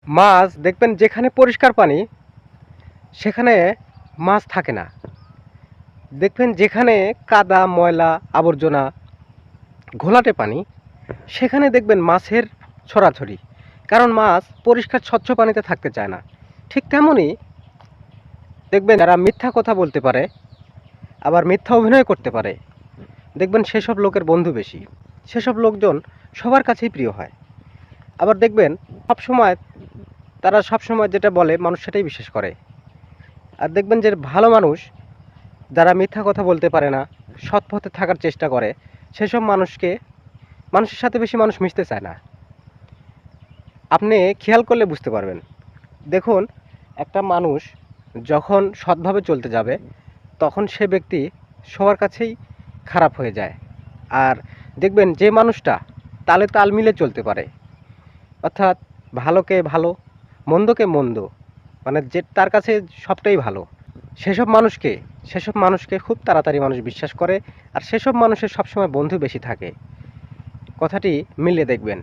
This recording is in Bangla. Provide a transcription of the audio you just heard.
মাছ দেখবেন যেখানে পরিষ্কার পানি সেখানে মাছ থাকে না। দেখবেন যেখানে কাদা ময়লা আবর্জনা ঘোলাটে পানি সেখানে দেখবেন মাছের ছড়াছড়ি, কারণ মাছ পরিষ্কার স্বচ্ছ পানিতে থাকতে চায় না। ঠিক তেমনই দেখবেন যারা মিথ্যা কথা বলতে পারে আবার মিথ্যা অভিনয় করতে পারে, দেখবেন সেসব লোকের বন্ধু বেশি, সেসব লোকজন সবার কাছেই প্রিয় হয়। আবার দেখবেন তারা সবসময় যেটা বলে মানুষ সেটাই বিশ্বাস করে। আর দেখবেন যে ভালো মানুষ যারা মিথ্যা কথা বলতে পারে না, সৎ পথে থাকার চেষ্টা করে, সেসব মানুষের সাথে বেশি মানুষ মিশতে চায় না। আপনি খেয়াল করলে বুঝতে পারবেন। দেখুন, একটা মানুষ যখন সৎভাবে চলতে যাবে তখন সে ব্যক্তি সবার কাছেই খারাপ হয়ে যায়। আর দেখবেন যে মানুষটা তালে তাল মিলে চলতে পারে, অর্থাৎ ভালোকে ভালো মন্দকে মন্দ, মানে যে তার কাছে সবটাই ভালো, সেসব মানুষকে খুব তাড়াতাড়ি মানুষ বিশ্বাস করে। আর সেসব মানুষের সবসময় বন্ধু বেশি থাকে। কথাটি মিলিয়ে দেখবেন।